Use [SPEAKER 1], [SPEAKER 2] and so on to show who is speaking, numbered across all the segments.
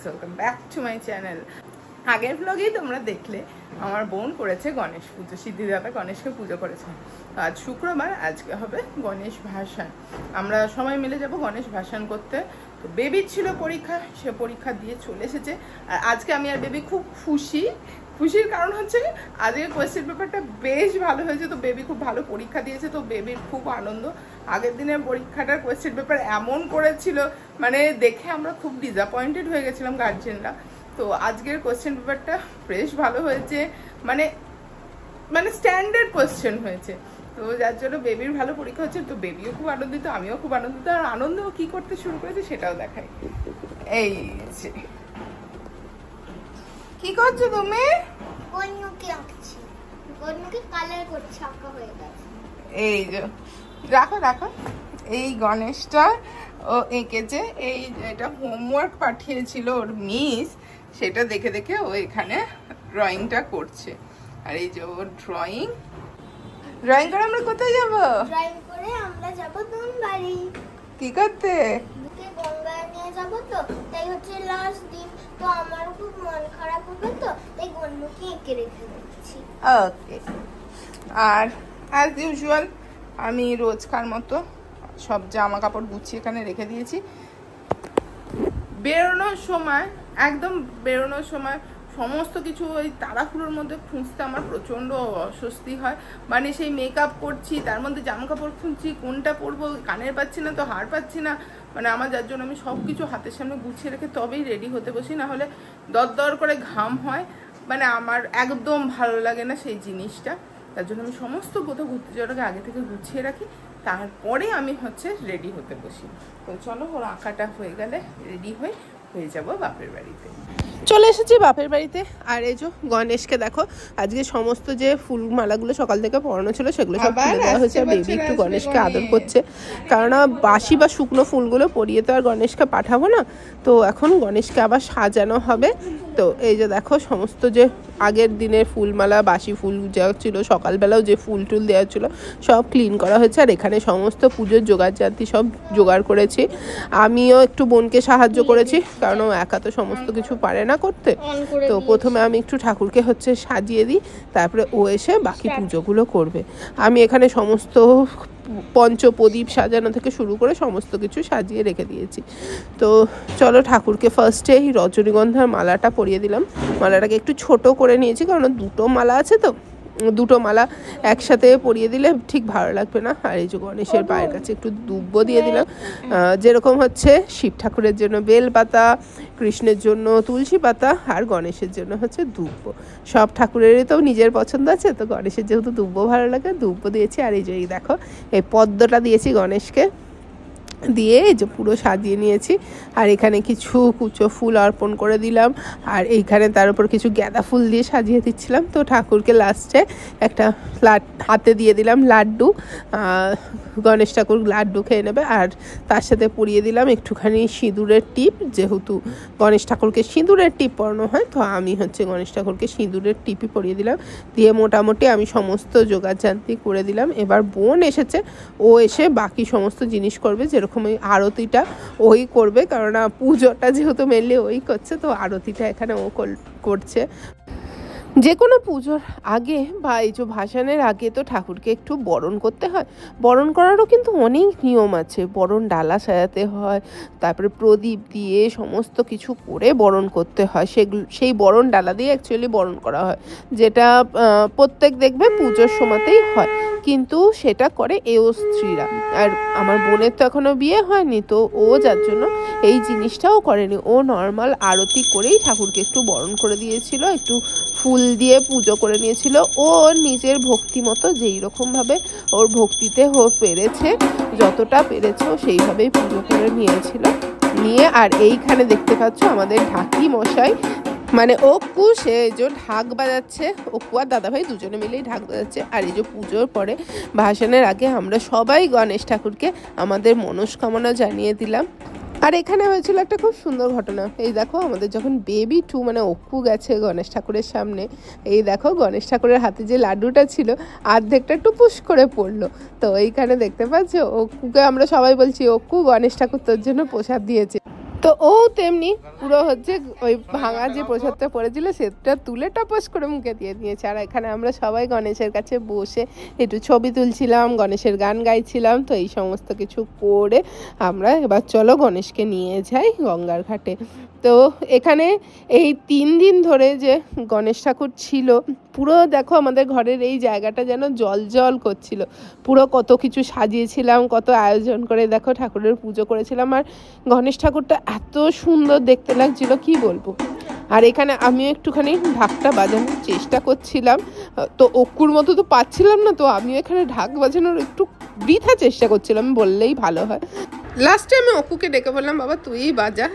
[SPEAKER 1] Friends, welcome back to my channel. আগের ব্লগেই তোমরা দেখলে আমার বোন করেছে গণেশ পুজো, সিদ্ধিদাতা গণেশকে পুজো করেছে। আজ শুক্রবার, আজকে হবে গণেশ ভাসান। আমরা সবাই মিলে যাব গণেশ ভাসান করতে। তো বেবির ছিল পরীক্ষা, সে পরীক্ষা দিয়ে চলে এসেছে। আর আজকে আমি আর বেবি খুব খুশির কারণ হচ্ছে আজকে কোয়েশ্চেন পেপারটা বেশ ভালো হয়েছে। তো বেবি খুব ভালো পরীক্ষা দিয়েছে, তো বেবির খুব আনন্দ। আগের দিনের পরীক্ষাটার কোয়েশ্চেন পেপার এমন করেছিল, মানে দেখে আমরা খুব ডিসঅ্যাপয়েন্টেড হয়ে গেছিলাম গার্জেনরা। তো আজকের কোয়েশ্চেন পেপারটা বেশ ভালো হয়েছে, মানে স্ট্যান্ডার্ড কোয়েশ্চেন হয়েছে। তো যার জন্য বেবির ভালো পরীক্ষা হচ্ছে, তো বেবিও খুব আনন্দিত, আমিও খুব আনন্দিত। আর আনন্দ কি করতে শুরু করেছে সেটাও দেখাই। এই যে কি করছো তুমি? এই যে রাখো এই গণেশটা ও এঁকেছে। এই এটা হোমওয়ার্ক পাঠিয়েছিল ওর মিস, সেটা দেখে দেখে ও এখানে ড্রয়িংটা করছে। আর এই যে ওর ড্রয়িং করে আমরা কোথায় যাব?
[SPEAKER 2] ড্রয়িং করে আমরা যাব ধনবাড়ি।
[SPEAKER 1] কি করতে?
[SPEAKER 2] গঙ্গা নিয়ে যাব, তো তাই হচ্ছে লাস্ট দিন, তো আমার খুব মন খারাপ হবে, তো তাই গন্ডুকে এঁকে রেখে দিচ্ছি।
[SPEAKER 1] ওকে। আর অ্যাজ ইউজুয়াল আমি রোজকার মতো সব জামা কাপড় গুছিয়ে এখানে রেখে দিয়েছি। বেরোনোর সময় সমস্ত কিছু ওই তাড়াহুড়োর মধ্যে খুঁজতে আমার প্রচণ্ড অস্বস্তি হয়। মানে সেই মেকআপ করছি, তার মধ্যে জামা কাপড় খুঁজছি, কোনটা পরবো, কানের পাচ্ছি না তো হার পাচ্ছি না। মানে আমার যার জন্য আমি সব কিছু হাতের সামনে গুছিয়ে রেখে তবেই রেডি হতে বসি, না হলে দর করে ঘাম হয়। মানে আমার একদম ভালো লাগে না সেই জিনিসটা। তার জন্য আমি সমস্ত কোথাও ঘুরতে যাওয়ার আগে থেকে গুছিয়ে রাখি, তারপরে আমি রেডি হতে বসি। তো চলো, ওর আঁকাটা হয়ে গেলে রেডি হয়ে যাব বাপের বাড়িতে। চলে এসেছি বাপের বাড়িতে। আর এই যে গণেশকে দেখো, আজকে সমস্ত যে ফুল মালাগুলো সকাল থেকে পরানো ছিল সেগুলো সব তুলে দেওয়া হয়েছে। বেবি একটু গণেশকে আদর করছে, কারণ বাসি বা শুকনো ফুলগুলো পরিয়ে তো আর গণেশকে পাঠাবো না। তো এখন গণেশকে আবার সাজানো হবে। তো এই যে দেখো, সমস্ত যে আগের দিনের ফুলমালা, বাসি ফুল যা ছিল, সকালবেলাও যে ফুল টুল দেওয়া ছিল সব ক্লিন করা হয়েছে। আর এখানে সমস্ত পুজোর জোগাড়জাতি সব জোগাড় করেছি। আমিও একটু বোনকে সাহায্য করেছি, কারণ ও একা তো সমস্ত কিছু পারে না করতে। তো প্রথমে আমি একটু ঠাকুরকে সাজিয়ে দিই, তারপরে ও এসে বাকি পুজোগুলো করবে। আমি এখানে সমস্ত পঞ্চপ্রদীপ সাজানো থেকে শুরু করে সমস্ত কিছু সাজিয়ে রেখে দিয়েছি। তো চলো, ঠাকুরকে ফার্স্টে এই রজনীগন্ধার মালাটা পরিয়ে দিলাম। মালাটাকে একটু ছোট করে নিয়েছি, কারণ দুটো মালা আছে, তো দুটো মালা একসাথে পরিয়ে দিলে ঠিক ভালো লাগবে না। আর এই যে গণেশের পায়ের কাছে একটু দুব্ব দিয়ে দিলাম। যেরকম শিব ঠাকুরের জন্য বেল পাতা, কৃষ্ণের জন্য তুলসী পাতা, আর গণেশের জন্য দুব্ব। সব ঠাকুরেরই তো নিজের পছন্দ আছে, তো গণেশের যেহেতু দুব্ব ভালো লাগে, দুব্ব দিয়েছি। আর এই যে দেখো, এই পদ্মটা দিয়েছি গণেশকে, দিয়ে এই যে পুরো সাজিয়ে নিয়েছি। আর এখানে কিছু কুচো ফুল অর্পণ করে দিলাম, আর এইখানে তার উপর কিছু গাঁদা ফুল দিয়ে সাজিয়ে দিচ্ছিলাম। তো ঠাকুরকে লাস্টে একটা হাতে দিয়ে দিলাম লাড্ডু। গণেশ ঠাকুর লাড্ডু খেয়ে নেবে। আর তার সাথে পরিয়ে দিলাম একটুখানি সিঁদুরের টিপ, যেহেতু গণেশ ঠাকুরকে সিঁদুরের টিপ পরানো হয়, তো আমি গণেশ ঠাকুরকে সিঁদুরের টিপই পরিয়ে দিলাম। দিয়ে মোটামুটি আমি সমস্ত জোগাড়জান্তি করে দিলাম। এবার বোন এসেছে, ও এসে বাকি সমস্ত জিনিস করবে। যেরকম ওই আরতিটা ওই করবে, কারণ পুজোটা যেহেতু মেনলি ওই করছে, তো আরতিটা এখানে ও করছে। যে কোনো পুজোর আগে বা এই যে ভাসানের আগে তো ঠাকুরকে একটু বরণ করতে হয়। বরণ করারও কিন্তু অনেক নিয়ম আছে। বরণ ডালা সাজাতে হয়, তারপরে প্রদীপ দিয়ে সমস্ত কিছু করে বরণ করতে হয়। সেই বরণ ডালা দিয়ে অ্যাকচুয়ালি বরণ করা হয়, যেটা প্রত্যেক দেখবে পুজোর সময়তেই হয়, কিন্তু সেটা করে এও স্ত্রীরা। আর আমার বোনের তো এখনও বিয়ে হয়নি, তো ও যার জন্য এই জিনিসটাও করেনি। ও নর্মাল আরতি করেই ঠাকুরকে একটু বরণ করে দিয়েছিল, একটু ফুল দিয়ে পুজো করে নিয়েছিল। ও নিজের ভক্তি মতো যেই রকমভাবে ওর ভক্তিতে পেরেছে, যতটা পেরেছে ও সেইভাবেই পুজো করে নিয়েছিল। আর এইখানে দেখতে পাচ্ছ আমাদের ঢাকি মশাই, মানে অক্কু, সে যে ঢাক বাজাচ্ছে। অক্কু আর দাদাভাই দুজনে মিলেই ঢাক বাজাচ্ছে। আর এই যে পুজোর পরে ভাসানের আগে আমরা সবাই গণেশ ঠাকুরকে আমাদের মনস্কামনা জানিয়ে দিলাম। আর এখানে হয়েছিল একটা খুব সুন্দর ঘটনা। এই দেখো, আমাদের যখন বেবি 2 মানে অক্কু গেছে গণেশ ঠাকুরের সামনে, এই দেখো গণেশ ঠাকুরের হাতে যে লাড্ডুটা ছিল অর্ধেকটা টুপুস করে পড়লো। তো এইখানে দেখতে পাচ্ছ, অক্কুকে আমরা সবাই বলছি, অক্কু গণেশ ঠাকুর তোর জন্য প্রসাদ দিয়েছে। তো ও তেমনি পুরো হচ্ছে ওই ভাঙা যে প্রসাদটা পড়েছিল সেটা তুলে টপস করে মুখে দিয়ে দিয়েছে। আর এখানে আমরা সবাই গণেশের কাছে বসে একটু ছবি তুলছিলাম, গণেশের গান গাইছিলাম। তো এই সমস্ত কিছু করে আমরা এবার চলো গণেশকে নিয়ে যাই গঙ্গার ঘাটে। তো এখানে এই 3 দিন ধরে যে গণেশ ঠাকুর ছিল, পুরো দেখো আমাদের ঘরের এই জায়গাটা যেন জল জল করছিল। পুরো কত কিছু সাজিয়েছিলাম, কত আয়োজন করে দেখো ঠাকুরের পুজো করেছিলাম। আর গণেশ ঠাকুরটা এত সুন্দর দেখতে লাগছিল কি বলবো। আর এখানে আমিও একটুখানি ঢাকটা বাজানোর চেষ্টা করছিলাম, তো অক্কুর মতো তো পাচ্ছিলাম না, তো আমিও এখানে ঢাক বাজানোর একটু বৃথা চেষ্টা করছিলাম বললেই ভালো হয়। লাস্টে আমি অক্কুকে ডেকে বললাম, বাবা তুই বাজা,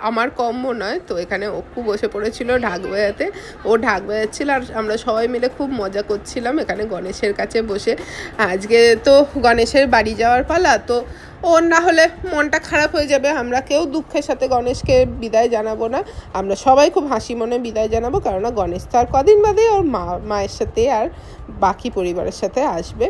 [SPEAKER 1] আমার কম্য নয়। তো এখানে অক্কু বসে পড়েছিল ঢাক বাজাতে, ও ঢাক বাজাচ্ছিল আর আমরা সবাই মিলে খুব মজা করছিলাম এখানে গণেশের কাছে বসে। আজকে তো গণেশের বাড়ি যাওয়ার পালা, তো ওর না হলে মনটা খারাপ হয়ে যাবে। আমরা কেউ দুঃখের সাথে গণেশকে বিদায় জানাবো না, আমরা সবাই খুব হাসি মনে বিদায় জানাবো, কেননা গণেশ তো আর কদিন বাদে ওর মায়ের সাথে আর বাকি পরিবারের সাথে আসবে।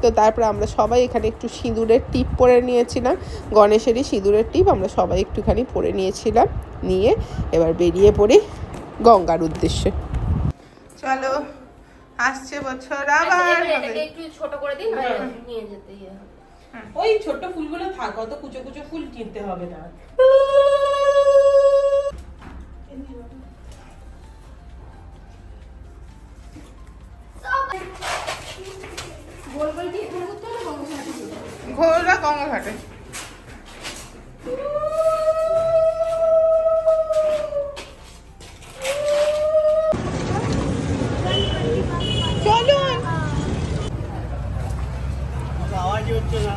[SPEAKER 1] তো তারপরে আমরা সবাই এখানে একটু সিঁদুরের টিপ পরে নিয়েছিলাম, গণেশেরই সিঁদুরের টিপ আমরা সবাই একটুখানি পরে নিয়েছিলাম। নিয়ে এবার বেরিয়ে পড়ি গঙ্গার উদ্দেশ্যে। চলো, আসছে বছর আবার
[SPEAKER 3] একটু ছোট করে দিন, নিয়ে যেতে
[SPEAKER 4] ওই ছোট ফুলগুলো থাক, অত কুচো কুচো ফুল কিনতে হবে না।
[SPEAKER 1] ঘোরা গঙ্গা ঘাটে। চলুন।
[SPEAKER 5] আওয়াজ হচ্ছে না।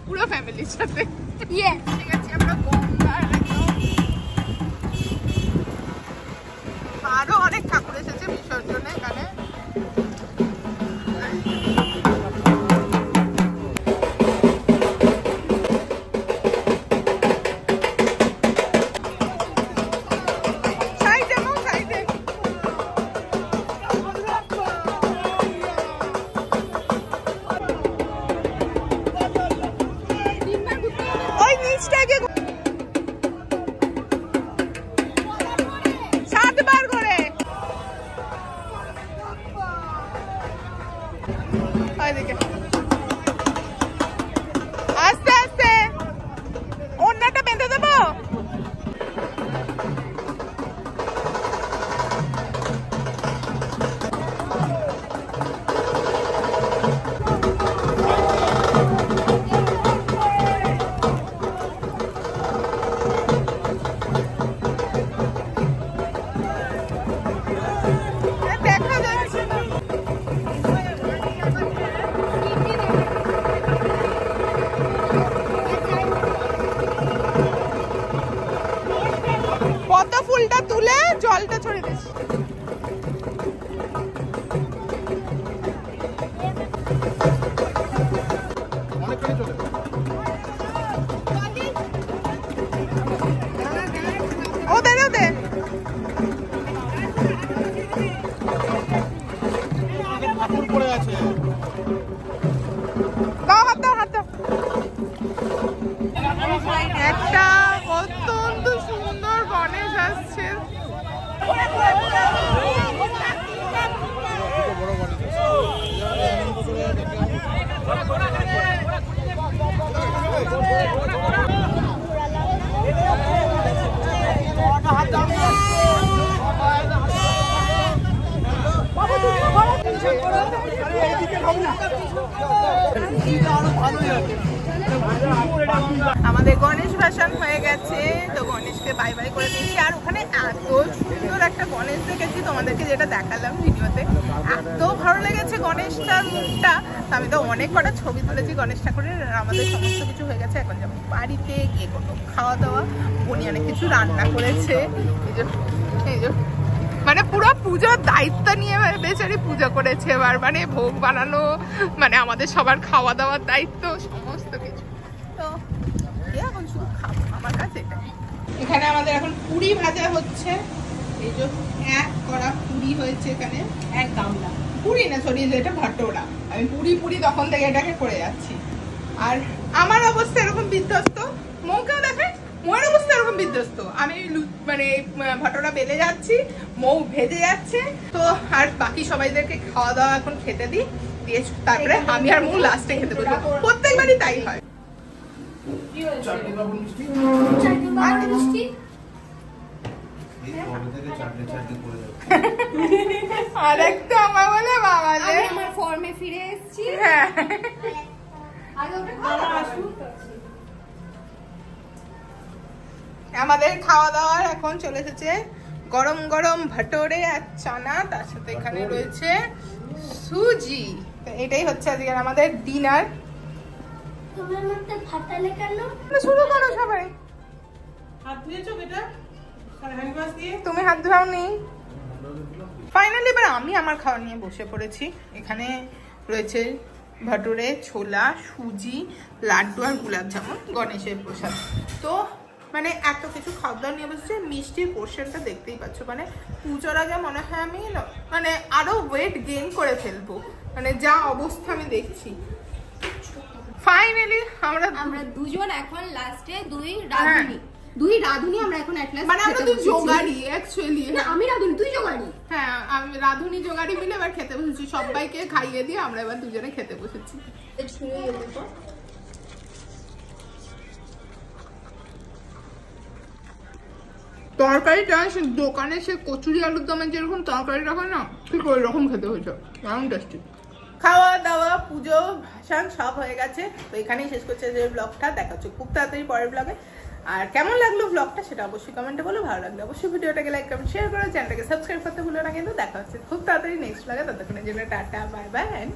[SPEAKER 5] পুরো ফ্যামিলির সাথে ঠিক আছে আমরা গঙ্গার আরো অনেক ঠাকুর এসেছে বিসর্জনে এখানে। আস্তে আস্তে ওড়নাটা বেঁধে দেবো। দেখা যাচ্ছে না। পদ্ম ফুলটা তুলে জলটা ছড়িয়ে দিস। ওদের ওদের ঠাকুর পড়ে আছে। দাও হাত দাও, হাত দাও। একটা অত্যন্ত সুন্দর গণেশ আসছে। এইদিকে আমাদের গণেশ ভাসান হয়ে গেছে, তো গণেশকে বাই বাই করে দিয়েছি। আর ওখানে এত সুন্দর একটা গণেশ দেখেছি, তোমাদেরকে যেটা দেখালাম ভিডিওতে, এত ভালো লেগেছে গণেশটার মুখটা। তো আমি তো অনেক কটা ছবি তুলেছি গণেশ ঠাকুরের। আর আমাদের সমস্ত কিছু হয়ে গেছে, এখন যাবো বাড়িতে গিয়ে করবো খাওয়া দাওয়া। উনি অনেক কিছু রান্না করেছে, এই যে মানে পুরো পুজোর দায়িত্ব নিয়ে বেচারি পুজো করেছে এবার, মানে ভোগ বানানো, মানে আমাদের সবার খাওয়া দাওয়ার দায়িত্ব, সমস্ত কিছু। তো এখন শুধু খাবো, আমার কাছে এটা। এখানে আমাদের এখন পুরি ভাজা হচ্ছে, এই যে এক কড়া পুরি হয়েছে এখানে,
[SPEAKER 4] এক গামলা
[SPEAKER 5] পুরি না সরি, এটা ভাটোরা। আমি পুরি পুরি তখন থেকে এটাকে করে যাচ্ছি। আর আমার অবস্থা এরকম বিধ্বস্ত, মৌকেও দেখে মোয়ের অবস্থা এরকম বিধ্বস্ত। আমি মানে ভাটোরা বেলে যাচ্ছি, মৌ ভেজে যাচ্ছে। তো আর বাকি সবাইদেরকে খাওয়া দাওয়া এখন খেতে দিই, দিয়ে তারপরে আমি আর মৌ লাস্টে খেতে বসবো। প্রত্যেকবারই তাই হয়। আর একটা আমার বলে বাবা যে
[SPEAKER 3] আমার ফর্মে ফিরে এসেছি।
[SPEAKER 5] হ্যাঁ, আমাদের খাওয়া দাওয়ার এখন চলে এসেছে গরম গরম ভাটোরে আর চানা, তার সাথে এখানে রয়েছে সুজি। তো এটাই হচ্ছে আজকে আমাদের ডিনার।
[SPEAKER 2] তোমার মধ্যে ফাটালে কেন?
[SPEAKER 5] শুরু করো সবাই।
[SPEAKER 4] হাত ধুয়েছো বেটা হ্যান্ড ওয়াশ দিয়ে?
[SPEAKER 5] তুমি হাত ধোয়াওনি? ফাইনালি এবার আমি আমার খাওয়া নিয়ে বসে পড়েছি। এখানে রয়েছে ভাটোরে, ছোলা, সুজি, লাড্ডু আর গোলাপ জামুন, গণেশের প্রসাদ। তো মানে এত কিছু খাওয়া দাওয়া নিয়ে বসেছে। মিষ্টির পোর্শনটা দেখতেই পাচ্ছ, মানে পুজোর আগে মনে হয় আমি মানে আরো ওয়েট গেইন করে ফেলবো, মানে যা অবস্থা আমি দেখছি। ফাইনালি আমরা
[SPEAKER 3] দুজন এখন লাস্টে দুই রাধুনি আমরা এখন at last
[SPEAKER 5] মানে আমরা
[SPEAKER 3] খেতে
[SPEAKER 5] তো
[SPEAKER 3] বসেছি।
[SPEAKER 5] জোগাড়ি অ্যাকচুয়ালি।
[SPEAKER 3] না, আমি রাধুনি, তুই জোগাড়ি।
[SPEAKER 5] হ্যাঁ, আমি রাধুনি জোগাড়ি মিলে এবার খেতে বসেছি। সবাইকে খাইয়ে দিয়ে আমরা এবার দুজনে খেতে বসেছি। তরকারিটা সে দোকানে সে কচুরি আলুর দমের যেরকম তরকারিটা হয় না, ঠিক ওই রকম খেতে হয়েছে, দারুণ টেস্টি। খাওয়া দাওয়া, পুজো, ভাসান সব হয়ে গেছে। তো এখানেই শেষ করছে যে ব্লগটা। দেখা হচ্ছে খুব তাড়াতাড়ি পরের ব্লগে। আর কেমন লাগলো ব্লগটা সেটা অবশ্যই কমেন্টে বলো। ভালো লাগলে অবশ্যই ভিডিওটাকে লাইক কমেন্ট শেয়ার করো, চ্যানেলটাকে সাবস্ক্রাইব করতে ভুলো না কিন্তু। দেখা হচ্ছে খুব তাড়াতাড়ি নেক্সট ব্লগে। ততক্ষণের জন্য টাটা, বাই বাই এন্ড